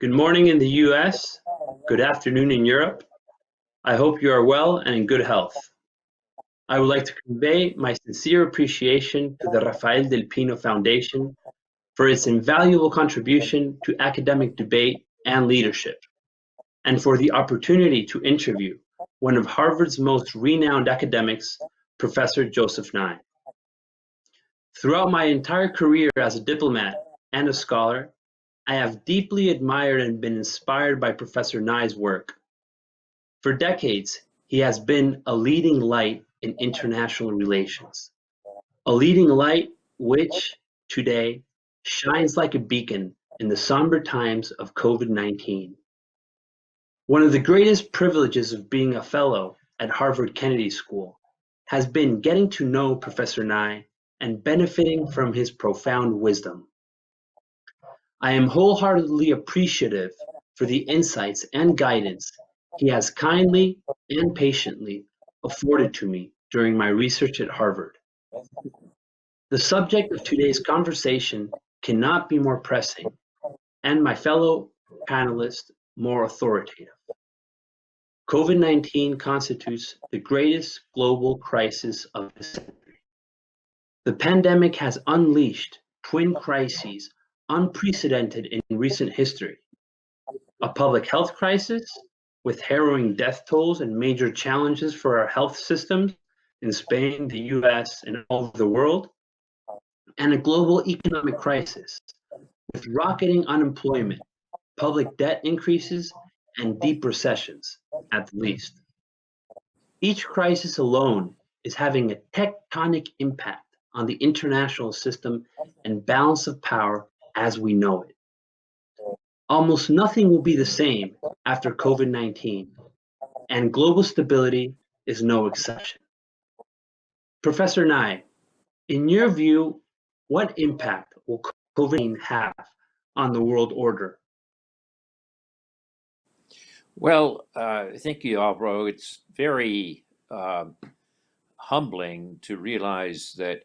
Good morning in the US, good afternoon in Europe. I hope you are well and in good health. I would like to convey my sincere appreciation to the Rafael del Pino Foundation for its invaluable contribution to academic debate and leadership, and for the opportunity to interview one of Harvard's most renowned academics, Professor Joseph Nye. Throughout my entire career as a diplomat and a scholar, I have deeply admired and been inspired by Professor Nye's work. For decades, he has been a leading light in international relations, a leading light which, today, shines like a beacon in the somber times of COVID-19. One of the greatest privileges of being a fellow at Harvard Kennedy School has been getting to know Professor Nye and benefiting from his profound wisdom. I am wholeheartedly appreciative for the insights and guidance he has kindly and patiently afforded to me during my research at Harvard. The subject of today's conversation cannot be more pressing, and my fellow panelists more authoritative. COVID-19 constitutes the greatest global crisis of the century. The pandemic has unleashed twin crises unprecedented in recent history: a public health crisis with harrowing death tolls and major challenges for our health systems in Spain, the US, and all over the world, and a global economic crisis with rocketing unemployment, public debt increases, and deep recessions, at the least. Each crisis alone is having a tectonic impact on the international system and balance of power as we know it. Almost nothing will be the same after COVID-19, and global stability is no exception. Professor Nye, in your view, what impact will COVID-19 have on the world order? Well, thank you, Alvaro. It's very humbling to realize that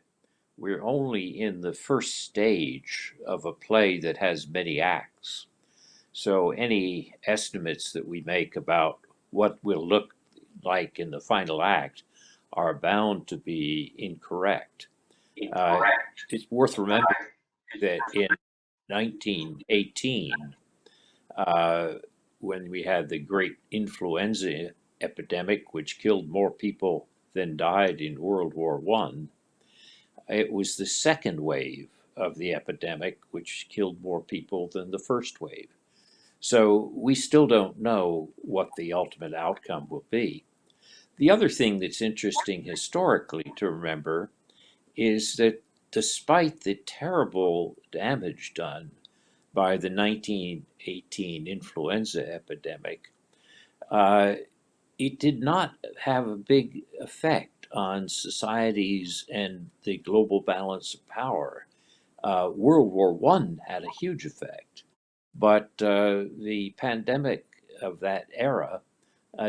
we're only in the first stage of a play that has many acts. So any estimates that we make about what will look like in the final act are bound to be incorrect. It's worth remembering that in 1918, when we had the great influenza epidemic, which killed more people than died in World War I, it was the second wave of the epidemic which killed more people than the first wave. So we still don't know what the ultimate outcome will be. The other thing that's interesting historically to remember is that despite the terrible damage done by the 1918 influenza epidemic, it did not have a big effect on societies and the global balance of power. World War I had a huge effect, but the pandemic of that era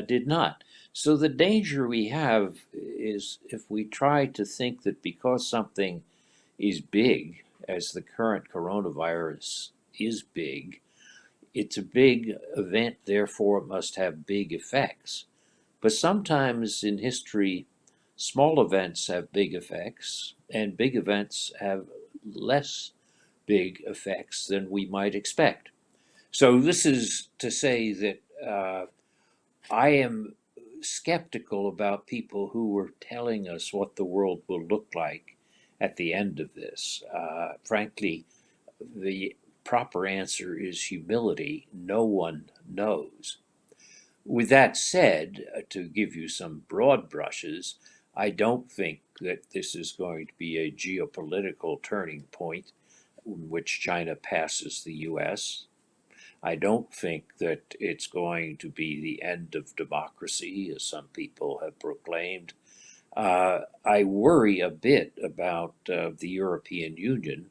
did not. So the danger we have is if we try to think that because something is big, as the current coronavirus is big, it's a big event, therefore it must have big effects. But sometimes in history, small events have big effects, and big events have less big effects than we might expect. So this is to say that I am skeptical about people who were telling us what the world will look like at the end of this. Frankly, the proper answer is humility. No one knows. With that said, to give you some broad brushes, I don't think that this is going to be a geopolitical turning point in which China passes the US. I don't think that it's going to be the end of democracy, as some people have proclaimed. I worry a bit about the European Union.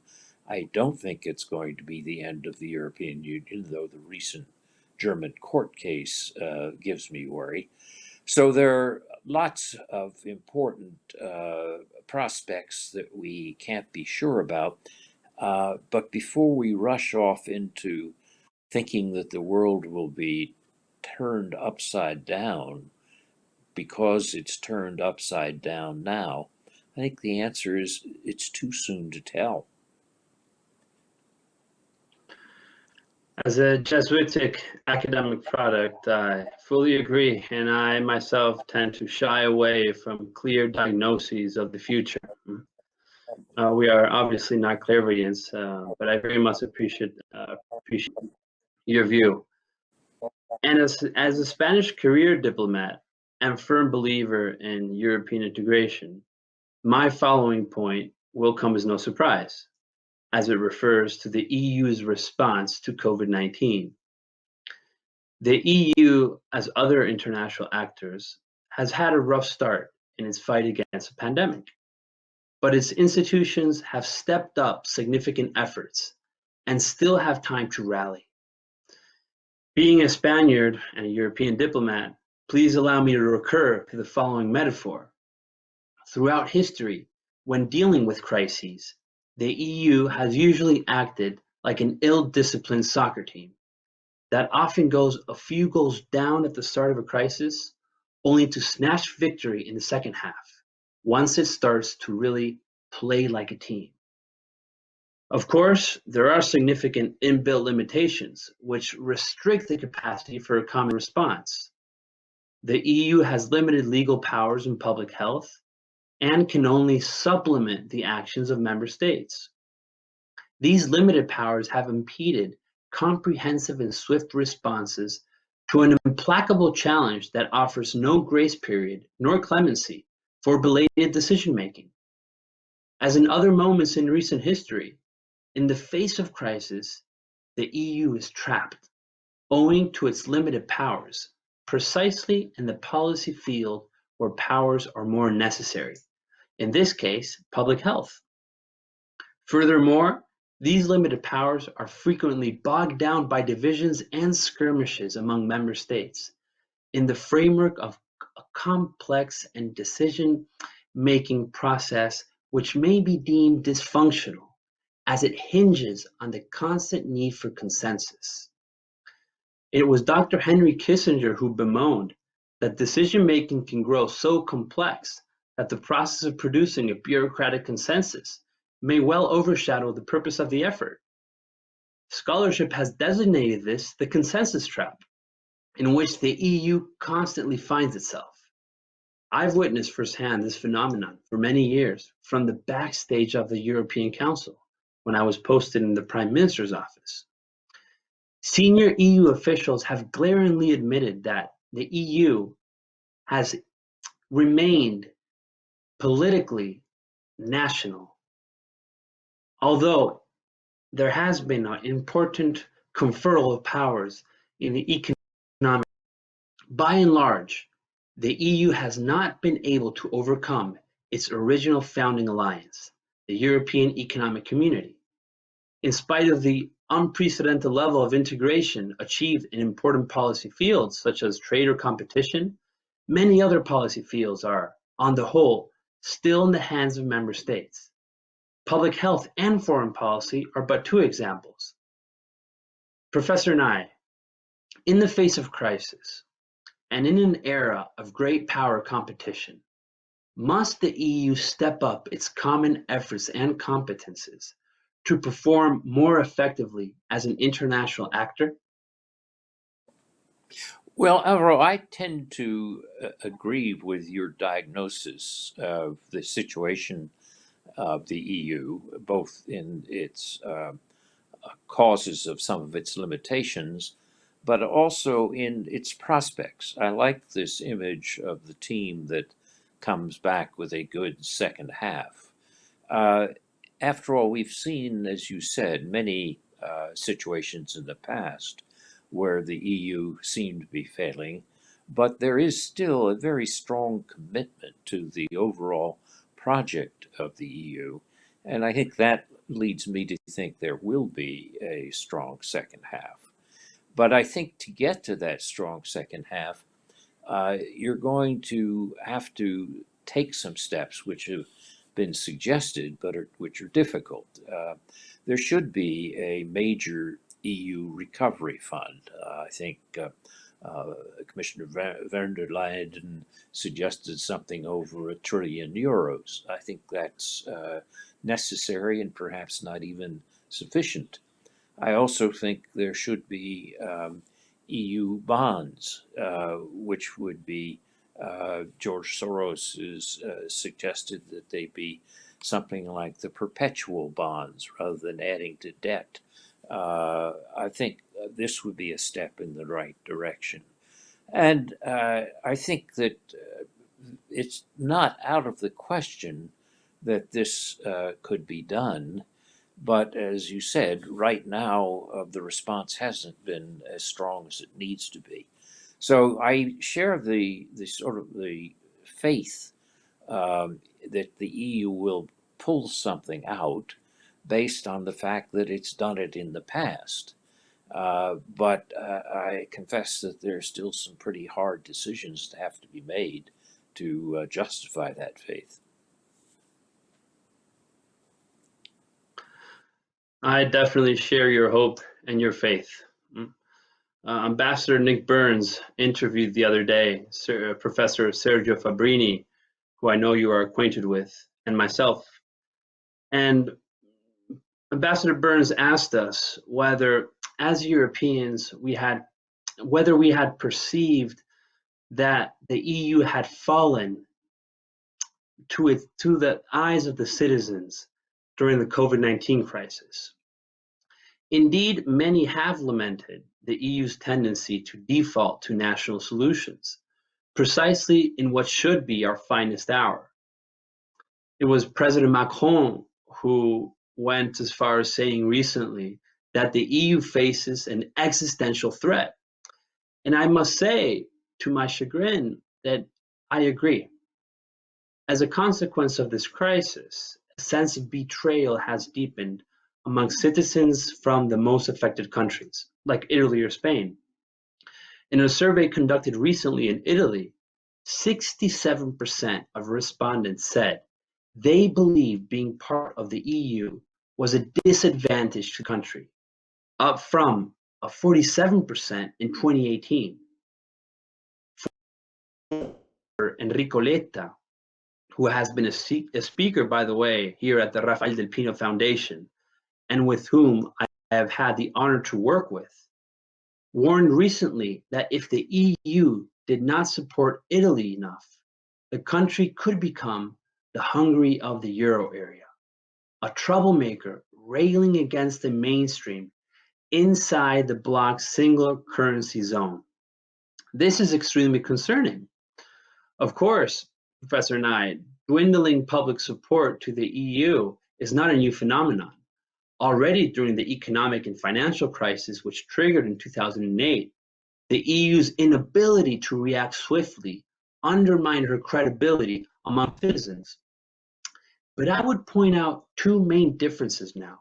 I don't think it's going to be the end of the European Union, though the recent German court case gives me worry. So there are lots of important prospects that we can't be sure about. But before we rush off into thinking that the world will be turned upside down because it's turned upside down now, I think the answer is it's too soon to tell. As a Jesuitic academic product, I fully agree, and I myself tend to shy away from clear diagnoses of the future. We are obviously not clairvoyants, but I very much appreciate your view. And as a Spanish career diplomat and firm believer in European integration, my following point will come as no surprise, as it refers to the EU's response to COVID-19. The EU, as other international actors, has had a rough start in its fight against the pandemic, but its institutions have stepped up significant efforts and still have time to rally. Being a Spaniard and a European diplomat, please allow me to recur to the following metaphor. Throughout history, when dealing with crises, the EU has usually acted like an ill-disciplined soccer team that often goes a few goals down at the start of a crisis, only to snatch victory in the second half, once it starts to really play like a team. Of course, there are significant inbuilt limitations which restrict the capacity for a common response. The EU has limited legal powers in public health and can only supplement the actions of member states. These limited powers have impeded comprehensive and swift responses to an implacable challenge that offers no grace period nor clemency for belated decision-making. As in other moments in recent history, in the face of crisis, the EU is trapped, owing to its limited powers, precisely in the policy field where powers are more necessary, in this case, public health. Furthermore, these limited powers are frequently bogged down by divisions and skirmishes among member states in the framework of a complex and decision-making process which may be deemed dysfunctional as it hinges on the constant need for consensus. It was Dr. Henry Kissinger who bemoaned that decision-making can grow so complex that the process of producing a bureaucratic consensus may well overshadow the purpose of the effort. Scholarship has designated this the consensus trap, in which the EU constantly finds itself. I've witnessed firsthand this phenomenon for many years from the backstage of the European Council when I was posted in the Prime Minister's office. Senior EU officials have glaringly admitted that the EU has remained politically national, although there has been an important conferral of powers in the economic. By and large, the EU has not been able to overcome its original founding alliance, the European Economic Community. In spite of the unprecedented level of integration achieved in important policy fields such as trade or competition, many other policy fields are, on the whole, still in the hands of member states. Public health and foreign policy are but two examples. Professor Nye, in the face of crisis, and in an era of great power competition, must the EU step up its common efforts and competences to perform more effectively as an international actor? Well, Alvaro, I tend to agree with your diagnosis of the situation of the EU, both in its causes of some of its limitations, but also in its prospects. I like this image of the team that comes back with a good second half. Uh, After all, we've seen, as you said, many situations in the past where the EU seemed to be failing, but there is still a very strong commitment to the overall project of the EU. And I think that leads me to think there will be a strong second half. But I think to get to that strong second half, you're going to have to take some steps which have been suggested, but which are difficult. There should be a major EU Recovery Fund. I think Commissioner van der Leyen suggested something over €1 trillion. I think that's necessary and perhaps not even sufficient. I also think there should be EU bonds, which would be George Soros has suggested that they be something like the perpetual bonds rather than adding to debt. I think this would be a step in the right direction. And I think that it's not out of the question that this could be done. But as you said, right now the response hasn't been as strong as it needs to be. So I share the sort of the faith that the EU will pull something out based on the fact that it's done it in the past. But I confess that there are still some pretty hard decisions that have to be made to justify that faith. I definitely share your hope and your faith. Ambassador Nick Burns interviewed the other day Professor Sergio Fabrini, who I know you are acquainted with, and myself. And Ambassador Burns asked us whether, as Europeans, whether we had perceived that the EU had fallen to the eyes of the citizens during the COVID-19 crisis. Indeed, many have lamented the EU's tendency to default to national solutions, precisely in what should be our finest hour. It was President Macron who went as far as saying recently that the EU faces an existential threat. And I must say, to my chagrin, that I agree. As a consequence of this crisis, a sense of betrayal has deepened among citizens from the most affected countries, like Italy or Spain. In a survey conducted recently in Italy, 67% of respondents said they believed being part of the EU was a disadvantage to the country, up from a 47% in 2018. For Enrico Letta, who has been a speaker, by the way, here at the Rafael del Pino Foundation, and with whom I have had the honor to work with, warned recently that if the EU did not support Italy enough, the country could become the Hungary of the Euro area, a troublemaker railing against the mainstream inside the bloc's single currency zone. This is extremely concerning. Of course, Professor Nye, dwindling public support to the EU is not a new phenomenon. Already during the economic and financial crisis which triggered in 2008, the EU's inability to react swiftly undermined her credibility among citizens. But I would point out two main differences now.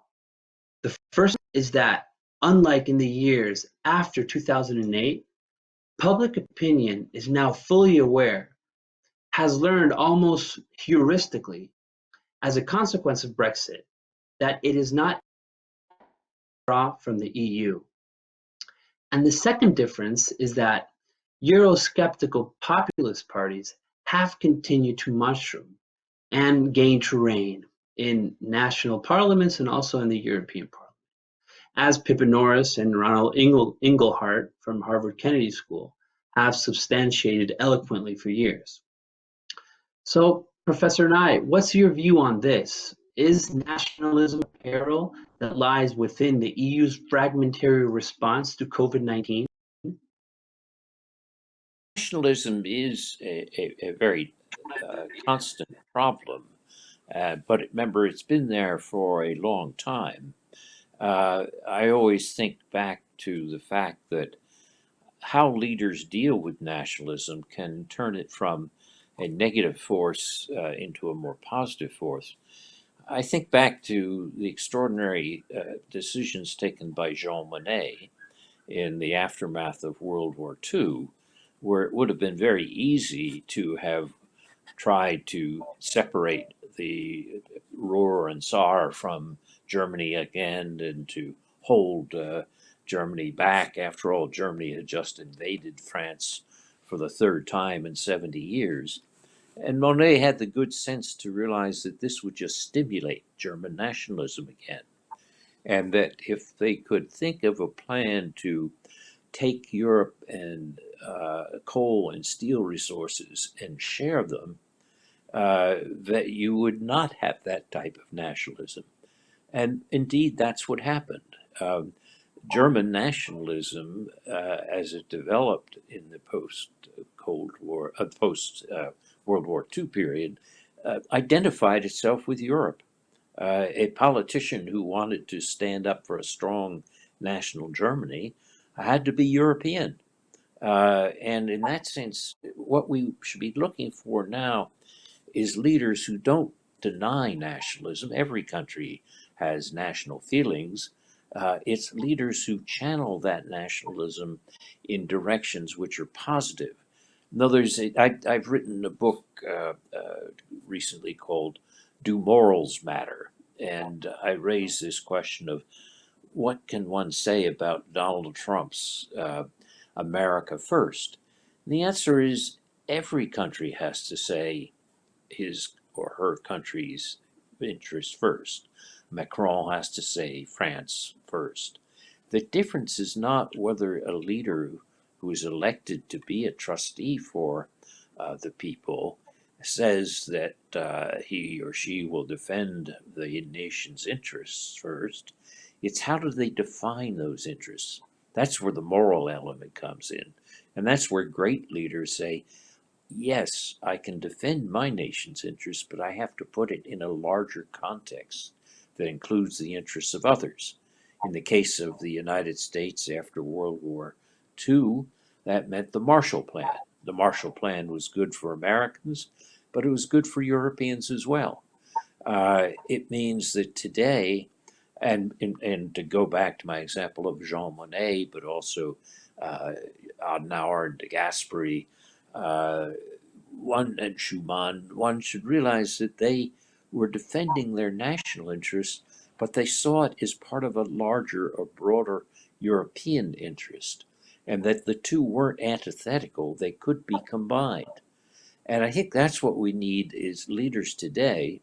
The first is that, unlike in the years after 2008, public opinion is now fully aware, has learned almost heuristically, as a consequence of Brexit, that it is not draw from the EU. And the second difference is that Eurosceptical populist parties have continued to mushroom and gain terrain in national parliaments and also in the European Parliament, as Pippa Norris and Ronald Inglehart from Harvard Kennedy School have substantiated eloquently for years. So, Professor Nye, what's your view on this? Is nationalism a peril that lies within the EU's fragmentary response to COVID-19? Nationalism is a very constant problem, but remember, it's been there for a long time. I always think back to the fact that how leaders deal with nationalism can turn it from a negative force into a more positive force. I think back to the extraordinary decisions taken by Jean Monnet in the aftermath of World War II, where it would have been very easy to have tried to separate the Ruhr and Saar from Germany again and to hold Germany back. After all, Germany had just invaded France for the third time in 70 years. And Monet had the good sense to realize that this would just stimulate German nationalism again. And that if they could think of a plan to take Europe and coal and steel resources and share them, that you would not have that type of nationalism. And indeed, that's what happened. German nationalism, as it developed in the post-Cold War, post-World War II period, identified itself with Europe. A politician who wanted to stand up for a strong national Germany had to be European. And in that sense, what we should be looking for now is leaders who don't deny nationalism. Every country has national feelings. It's leaders who channel that nationalism in directions which are positive. No, I've written a book recently called Do Morals Matter? And I raise this question of what can one say about Donald Trump's America First? And the answer is every country has to say his or her country's interests first. Macron has to say France first. The difference is not whether a leader who is elected to be a trustee for the people says that he or she will defend the nation's interests first. It's how do they define those interests? That's where the moral element comes in. And that's where great leaders say, yes, I can defend my nation's interests, but I have to put it in a larger context that includes the interests of others. In the case of the United States after World War II, that meant the Marshall Plan. The Marshall Plan was good for Americans, but it was good for Europeans as well. It means that today, and to go back to my example of Jean Monnet, but also Adenauer and de Gasperi, one and Schumann, one should realize that they were defending their national interests, but they saw it as part of a larger or broader European interest, and that the two weren't antithetical, they could be combined. And I think that's what we need is leaders today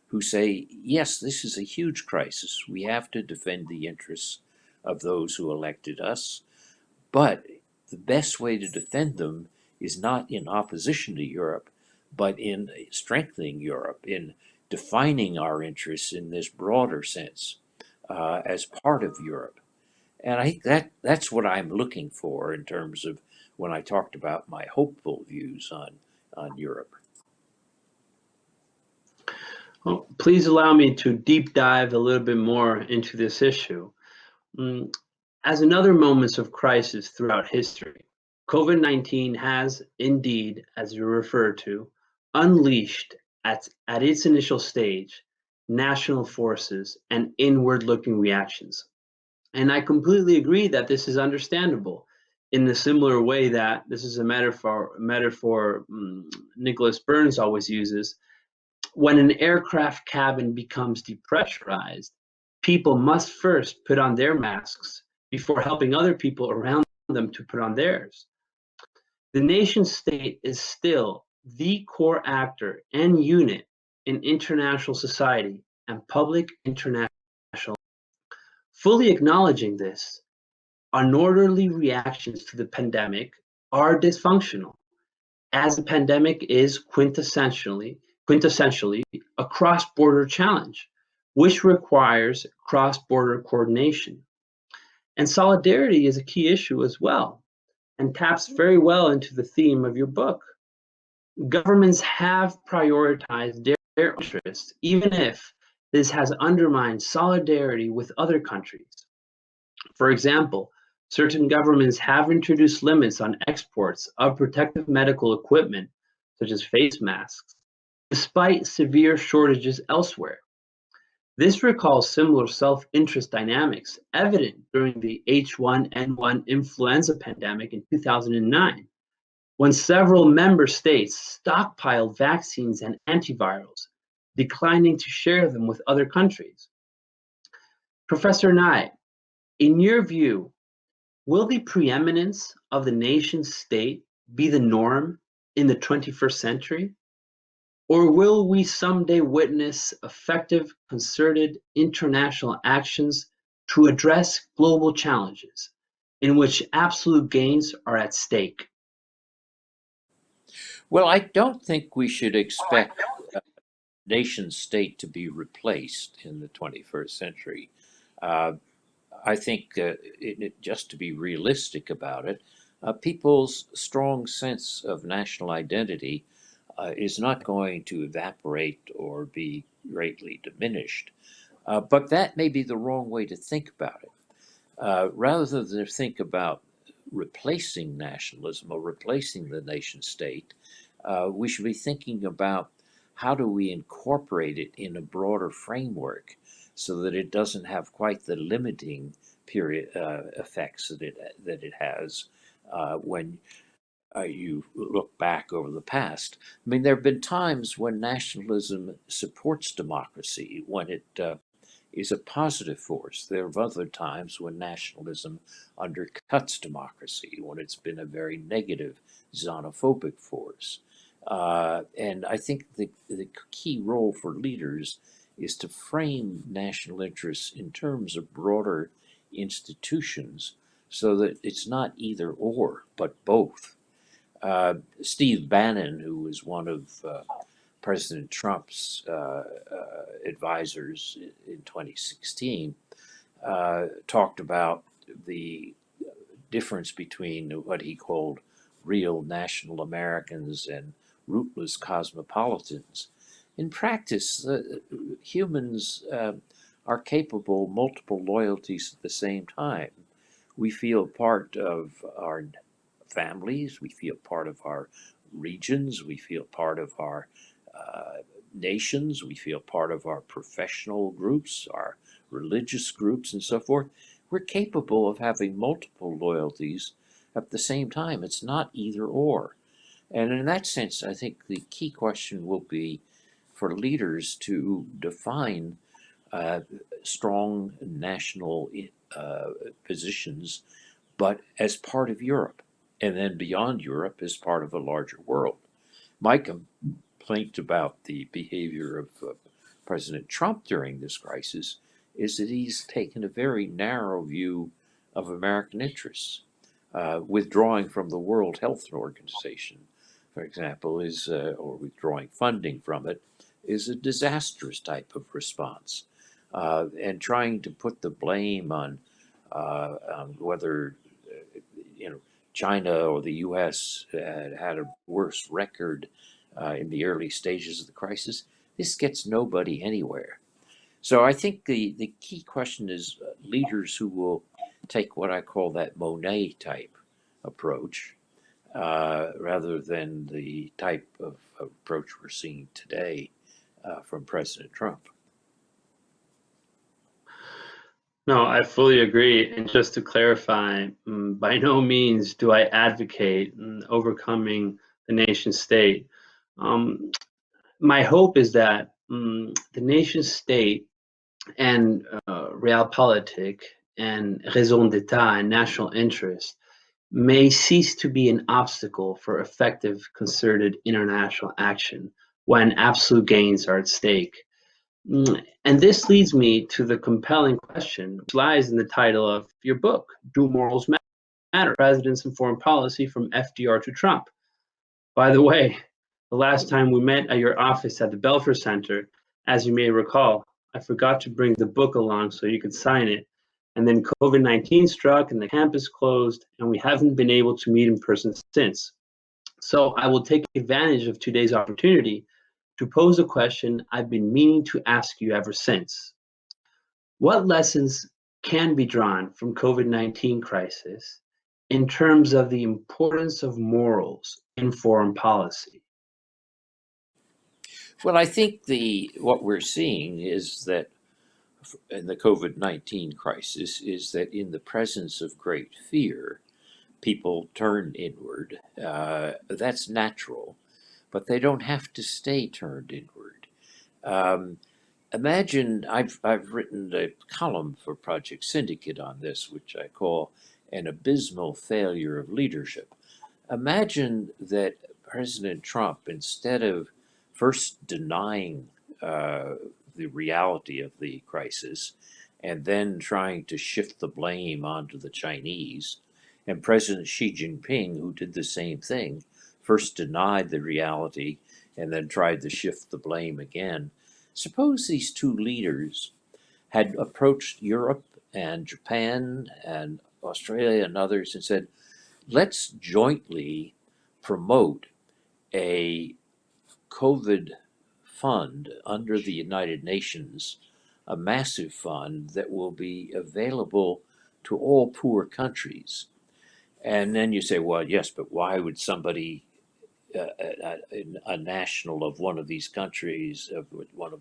who say, yes, this is a huge crisis. We have to defend the interests of those who elected us, but the best way to defend them is not in opposition to Europe, but in strengthening Europe, in defining our interests in this broader sense as part of Europe. And I think that's what I'm looking for in terms of when I talked about my hopeful views on Europe. Well, please allow me to deep dive a little bit more into this issue. As in other moments of crisis throughout history, COVID-19 has indeed, as you referred to, unleashed at its initial stage national forces and inward-looking reactions. And I completely agree that this is understandable in a similar way that this is a metaphor Nicholas Burns always uses. When an aircraft cabin becomes depressurized, people must first put on their masks before helping other people around them to put on theirs. The nation state is still the core actor and unit in international society and public international. Fully acknowledging this, unorderly reactions to the pandemic are dysfunctional, as the pandemic is quintessentially a cross-border challenge, which requires cross-border coordination. And solidarity is a key issue as well, and taps very well into the theme of your book. Governments have prioritized their interests, even if this has undermined solidarity with other countries. For example, certain governments have introduced limits on exports of protective medical equipment, such as face masks, despite severe shortages elsewhere. This recalls similar self-interest dynamics evident during the H1N1 influenza pandemic in 2009, when several member states stockpiled vaccines and antivirals, declining to share them with other countries. Professor Nye, in your view, Will the preeminence of the nation state be the norm in the 21st century? Or will we someday witness effective, concerted international actions to address global challenges in which absolute gains are at stake? Well, I don't think we should expect nation state to be replaced in the 21st century. Uh, I think just to be realistic about it, people's strong sense of national identity is not going to evaporate or be greatly diminished. But that may be the wrong way to think about it. Rather than think about replacing nationalism or replacing the nation state, we should be thinking about how do we incorporate it in a broader framework so that it doesn't have quite the limiting period effects that it has when you look back over the past. I mean, there have been times when nationalism supports democracy, when it is a positive force. There are other times when nationalism undercuts democracy, when it's been a very negative xenophobic force. And I think the key role for leaders is to frame national interests in terms of broader institutions so that it's not either or, but both. Steve Bannon, who was one of President Trump's advisors in 2016, talked about the difference between what he called real national Americans and rootless cosmopolitans. In practice, humans are capable of multiple loyalties at the same time. We feel part of our families, we feel part of our regions, we feel part of our nations, we feel part of our professional groups, our religious groups, and so forth. We're capable of having multiple loyalties at the same time. It's not either or. And in that sense, I think the key question will be for leaders to define uh, strong national positions, but as part of Europe, and then beyond Europe as part of a larger world. My complaint about the behavior of President Trump during this crisis is that he's taken a very narrow view of American interests. Withdrawing from the World Health Organization, for example, or withdrawing funding from it, is a disastrous type of response. And trying to put the blame on whether China or the U.S. Had a worse record in the early stages of the crisis, this gets nobody anywhere. So I think the key question is leaders who will take what I call that Monet type approach rather than the type of approach we're seeing today from President Trump. No, I fully agree. And just to clarify, by no means do I advocate overcoming the nation state. Um, my hope is that the nation state and realpolitik and raison d'etat and national interest may cease to be an obstacle for effective concerted international action when absolute gains are at stake. And this leads me to the compelling question which lies in the title of your book, Do Morals Matter? Presidents and Foreign Policy from FDR to Trump. By the way, the last time we met at your office at the Belfer Center, as you may recall, I forgot to bring the book along so you could sign it. And then COVID-19 struck and the campus closed, and we haven't been able to meet in person since. So I will take advantage of today's opportunity to pose a question I've been meaning to ask you ever since. What lessons can be drawn from COVID-19 crisis in terms of the importance of morals in foreign policy? Well, I think what we're seeing is that in the COVID-19 crisis is that in the presence of great fear, people turn inward. That's natural, but they don't have to stay turned inward. Um, Imagine I've written a column for Project Syndicate on this, which I call an abysmal failure of leadership. Imagine that President Trump, instead of first denying uh, the reality of the crisis and then trying to shift the blame onto the Chinese, and President Xi Jinping, who did the same thing, first denied the reality and then tried to shift the blame again. Suppose these two leaders had approached Europe and Japan and Australia and others and said, let's jointly promote a COVID fund under the United Nations, a massive fund that will be available to all poor countries. And then you say, well, yes, but why would somebody, a national of one of these countries, of one of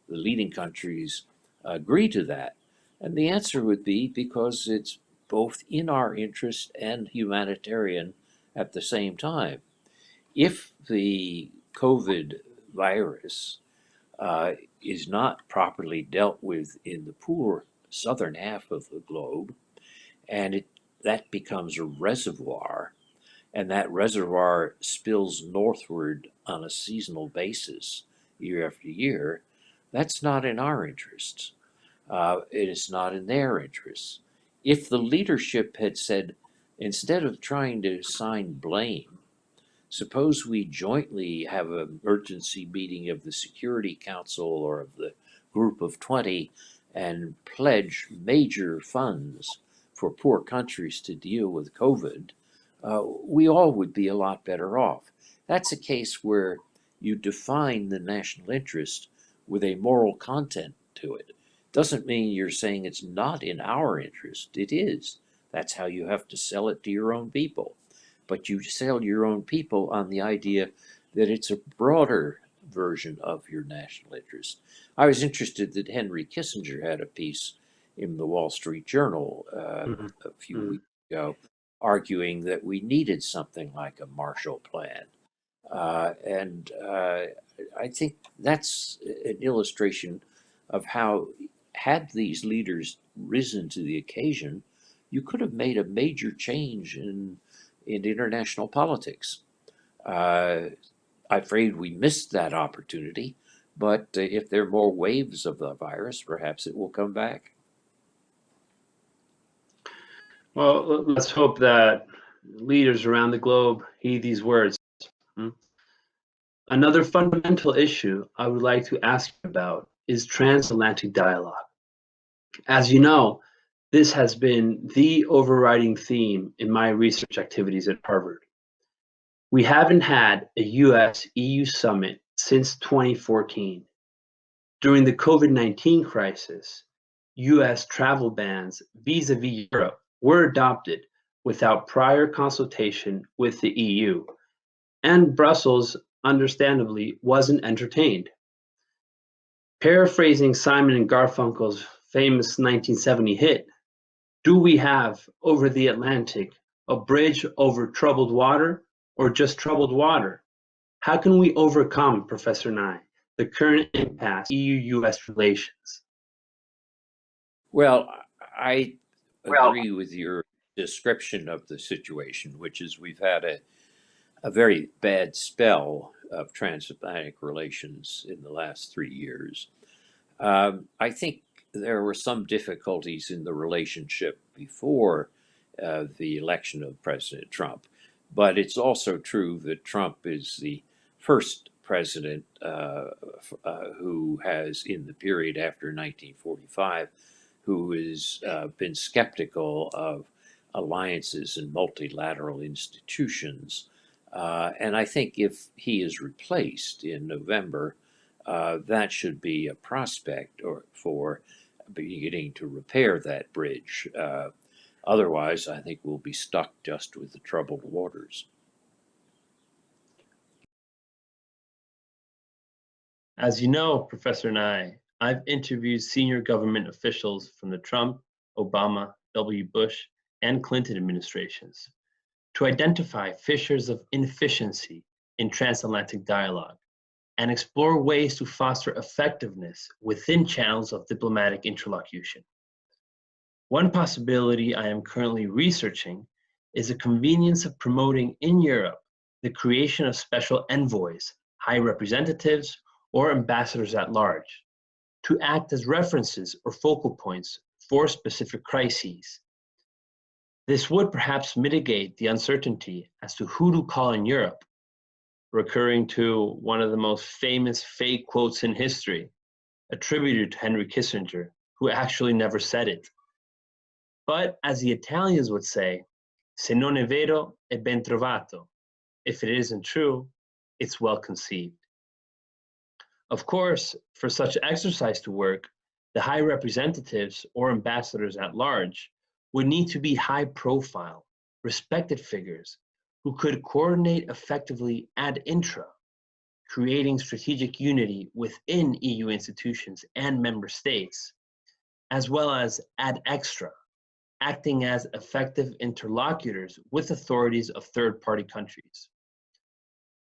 the leading countries, agree to that? And the answer would be because it's both in our interest and humanitarian at the same time. If the COVID virus uh, is not properly dealt with in the poor southern half of the globe, and that becomes a reservoir, and that reservoir spills northward on a seasonal basis year after year, that's not in our interests. It is not in their interests. If the leadership had said, instead of trying to assign blame, suppose we jointly have an emergency meeting of the Security Council or of the Group of 20 and pledge major funds for poor countries to deal with COVID, we all would be a lot better off. That's a case where you define the national interest with a moral content to it. Doesn't mean you're saying it's not in our interest. It is. That's how you have to sell it to your own people. But you sell your own people on the idea that it's a broader version of your national interest. I was interested that Henry Kissinger had a piece in the Wall Street Journal Mhm. a few Mhm. weeks ago arguing that we needed something like a Marshall Plan. And I think that's an illustration of how, had these leaders risen to the occasion, you could have made a major change in international politics. Uh, I'm afraid we missed that opportunity, but if there are more waves of the virus, perhaps it will come back. Well, let's hope that leaders around the globe heed these words. Hmm? Another fundamental issue I would like to ask you about is transatlantic dialogue. As you know, this has been the overriding theme in my research activities at Harvard. We haven't had a US EU summit since 2014. During the COVID-19 crisis, US travel bans vis-a-vis Europe were adopted without prior consultation with the EU, and Brussels, understandably, wasn't entertained. Paraphrasing Simon and Garfunkel's famous 1970 hit, do we have over the Atlantic a bridge over troubled water or just troubled water? How can we overcome, Professor Nye, the current impasse in EU-US relations? Well, I agree with your description of the situation, which is we've had a very bad spell of transatlantic relations in the last 3 years. I think there were some difficulties in the relationship before the election of President Trump, but it's also true that Trump is the first president who has, in the period after 1945, who has been skeptical of alliances and multilateral institutions. And I think if he is replaced in November, that should be a prospect for beginning to repair that bridge. Otherwise, I think we'll be stuck just with the troubled waters. As you know, Professor Nye, I've interviewed senior government officials from the Trump, Obama, W. Bush, and Clinton administrations to identify fissures of inefficiency in transatlantic dialogue and explore ways to foster effectiveness within channels of diplomatic interlocution. One possibility I am currently researching is the convenience of promoting in Europe the creation of special envoys, high representatives, or ambassadors at large, to act as references or focal points for specific crises. This would perhaps mitigate the uncertainty as to who to call in Europe, recurring to one of the most famous fake quotes in history, attributed to Henry Kissinger, who actually never said it. But as the Italians would say, se non è vero, è ben trovato. If it isn't true, it's well conceived. Of course, for such exercise to work, the high representatives or ambassadors at large would need to be high profile, respected figures who could coordinate effectively ad intra, creating strategic unity within EU institutions and member states, as well as ad extra, acting as effective interlocutors with authorities of third-party countries.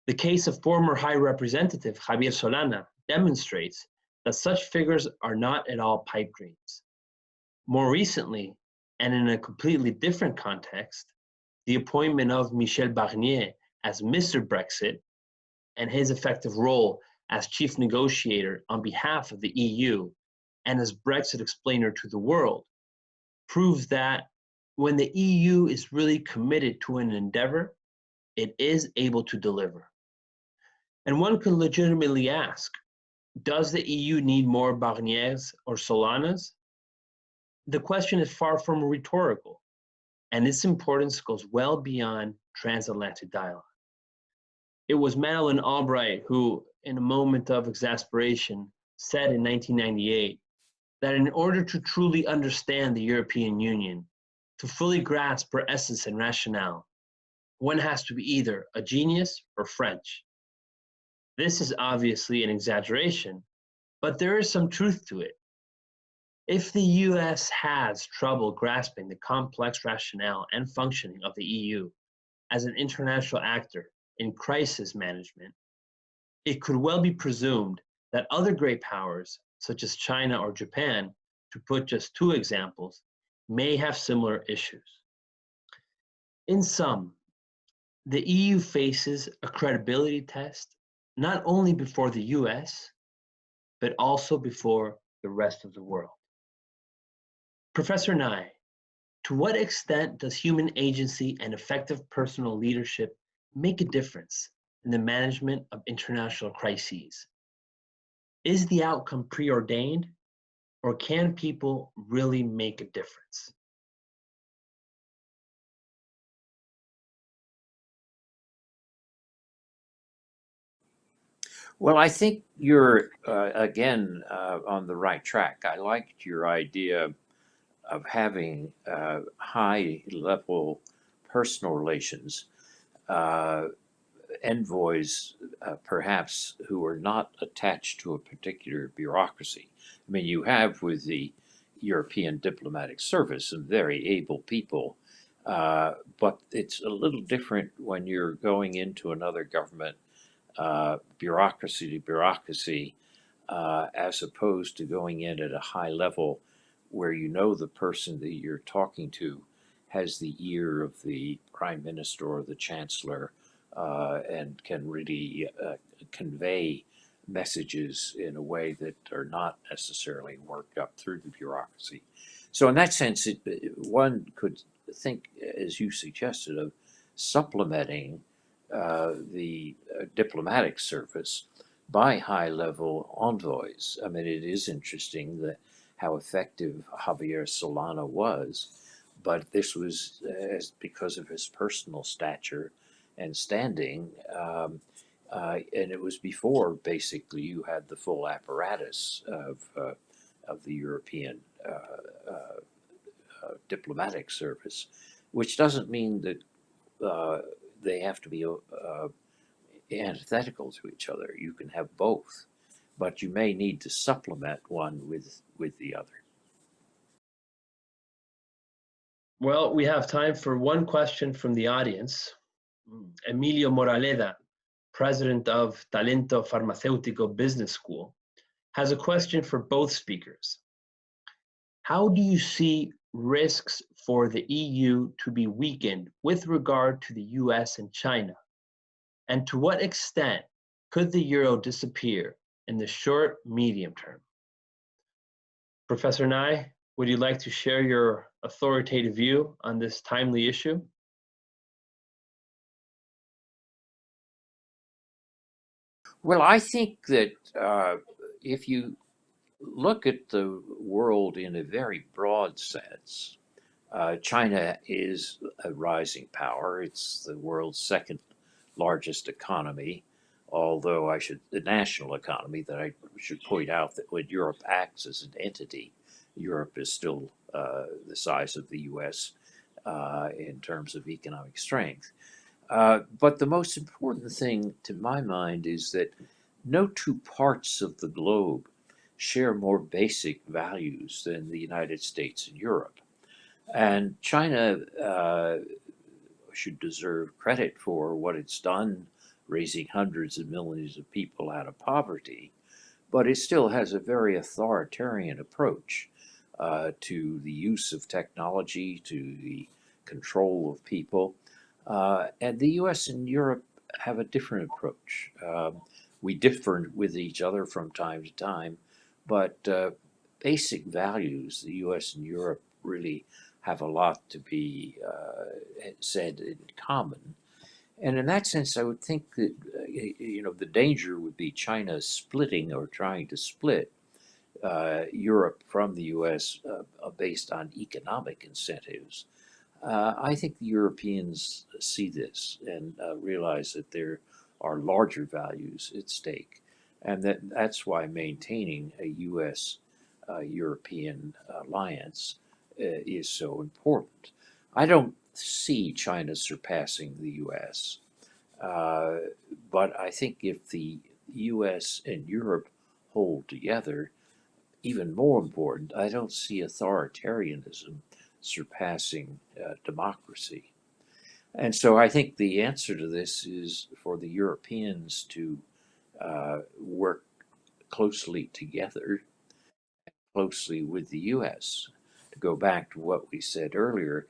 The case of former High Representative Javier Solana demonstrates that such figures are not at all pipe dreams. More recently, and in a completely different context, the appointment of Michel Barnier as Mr. Brexit and his effective role as chief negotiator on behalf of the EU and as Brexit explainer to the world proves that when the EU is really committed to an endeavor, it is able to deliver. And one could legitimately ask, does the EU need more Barniers or Solanas? The question is far from rhetorical, and its importance goes well beyond transatlantic dialogue. It was Madeleine Albright who, in a moment of exasperation, said in 1998 that in order to truly understand the European Union, to fully grasp her essence and rationale, one has to be either a genius or French. This is obviously an exaggeration, but there is some truth to it. If the US has trouble grasping the complex rationale and functioning of the EU as an international actor in crisis management, it could well be presumed that other great powers, such as China or Japan, to put just two examples, may have similar issues. In sum, the EU faces a credibility test not only before the US, but also before the rest of the world. Professor Nye, to what extent does human agency and effective personal leadership make a difference in the management of international crises? Is the outcome preordained, or can people really make a difference? Well, I think you're again on the right track. I liked your idea of having high level personal relations, uh, envoys perhaps who are not attached to a particular bureaucracy. I mean, you have with the European Diplomatic Service some very able people, but it's a little different when you're going into another government, bureaucracy to bureaucracy, as opposed to going in at a high level where you know the person that you're talking to has the ear of the prime minister or the chancellor, and can really convey messages in a way that are not necessarily worked up through the bureaucracy. So, in that sense, one could think, as you suggested, of supplementing the diplomatic service by high-level envoys. I mean, it is interesting that how effective Javier Solana was, but this was because of his personal stature and standing, and it was before basically you had the full apparatus of the European diplomatic service, which doesn't mean that they have to be antithetical to each other. You can have both, but you may need to supplement one with the other. Well, we have time for one question from the audience. Emilio Moraleda, president of Talento Farmacéutico Business School, has a question for both speakers. How do you see risks for the EU to be weakened with regard to the US and China? And to what extent could the euro disappear in the short, medium term? Professor Nye, would you like to share your authoritative view on this timely issue? Well, I think that if you look at the world in a very broad sense, China is a rising power. It's the world's second largest economy, although the national economy, that I should point out that when Europe acts as an entity, Europe is still the size of the US in terms of economic strength. But the most important thing to my mind is that no two parts of the globe share more basic values than the United States and Europe. And China should deserve credit for what it's done, raising hundreds of millions of people out of poverty, but it still has a very authoritarian approach to the use of technology, to the control of people. And the US and Europe have a different approach. We differ with each other from time to time, but basic values, the US and Europe really have a lot to be said in common. And in that sense, I would think that the danger would be China splitting or trying to split Europe from the U.S. Based on economic incentives. I think the Europeans see this and realize that there are larger values at stake, and that's why maintaining a U.S. European alliance is so important. I don't see China surpassing the U.S., but I think if the U.S. and Europe hold together, even more important, I don't see authoritarianism surpassing democracy. And so I think the answer to this is for the Europeans to work closely together, closely with the US. To go back to what we said earlier,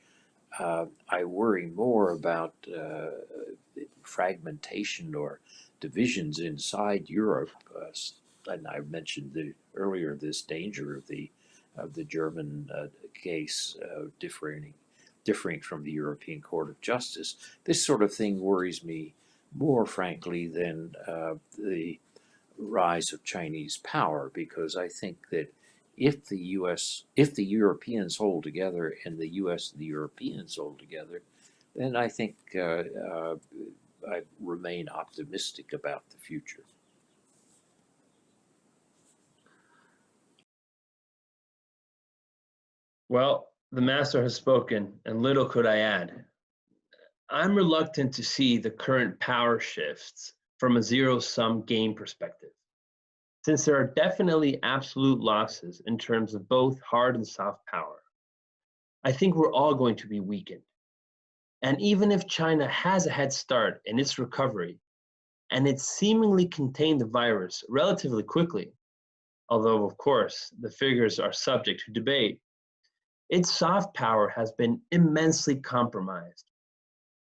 I worry more about fragmentation or divisions inside Europe. And I mentioned earlier this danger of the German case differing from the European Court of Justice. This sort of thing worries me more, frankly, than the rise of Chinese power, because I think that if the Europeans hold together and the U.S. and the Europeans hold together, then I think I remain optimistic about the future. Well, the master has spoken, and little could I add. I'm reluctant to see the current power shifts from a zero-sum game perspective, since there are definitely absolute losses in terms of both hard and soft power. I think we're all going to be weakened. And even if China has a head start in its recovery, and it seemingly contained the virus relatively quickly, although of course the figures are subject to debate, its soft power has been immensely compromised,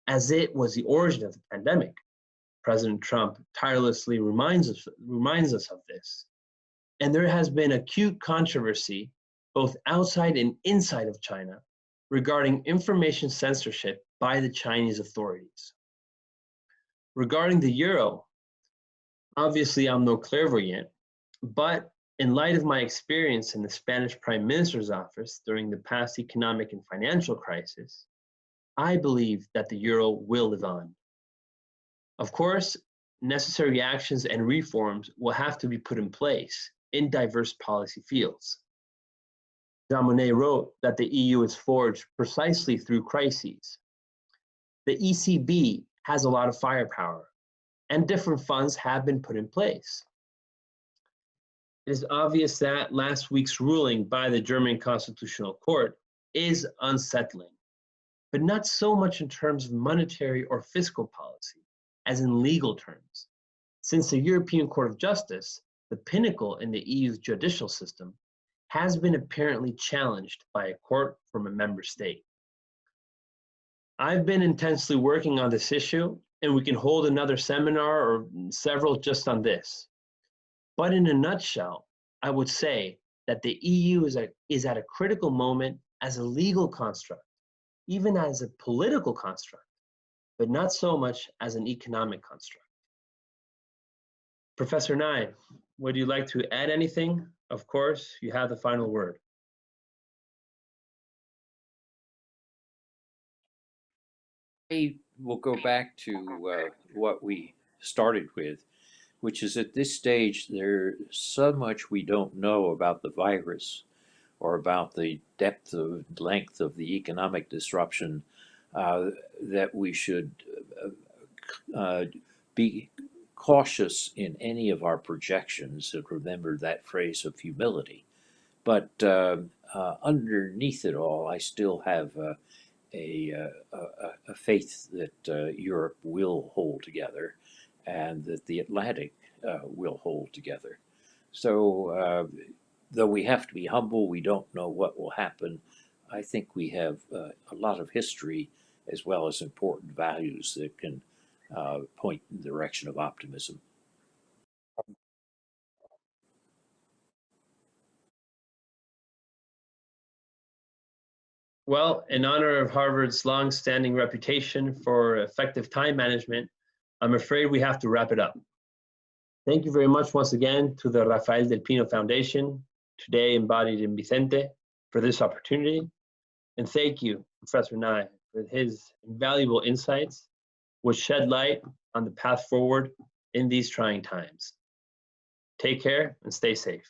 as it was the origin of the pandemic. President Trump tirelessly reminds us of this. And there has been acute controversy, both outside and inside of China, regarding information censorship by the Chinese authorities. Regarding the euro, obviously I'm no clairvoyant, but in light of my experience in the Spanish Prime Minister's office during the past economic and financial crisis, I believe that the euro will live on. Of course, necessary actions and reforms will have to be put in place in diverse policy fields. Jean Monnet wrote that the EU is forged precisely through crises. The ECB has a lot of firepower, and different funds have been put in place. It is obvious that last week's ruling by the German Constitutional Court is unsettling, but not so much in terms of monetary or fiscal policy as in legal terms, since the European Court of Justice, the pinnacle in the EU's judicial system, has been apparently challenged by a court from a member state. I've been intensely working on this issue, and we can hold another seminar or several just on this. But in a nutshell, I would say that the EU is at a critical moment as a legal construct, even as a political construct, but not so much as an economic construct. Professor Nye, would you like to add anything? Of course, you have the final word. I will go back to what we started with, which is at this stage, there's so much we don't know about the virus or about the depth of length of the economic disruption that we should uh, be cautious in any of our projections and remember that phrase of humility. But underneath it all, I still have a faith that Europe will hold together and that the Atlantic will hold together. So, though we have to be humble, we don't know what will happen. I think we have a lot of history as well as important values that can point in the direction of optimism. Well, in honor of Harvard's long-standing reputation for effective time management, I'm afraid we have to wrap it up. Thank you very much once again to the Rafael del Pino Foundation, today embodied in Vicente, for this opportunity. And thank you, Professor Nye, for his invaluable insights, which shed light on the path forward in these trying times. Take care and stay safe.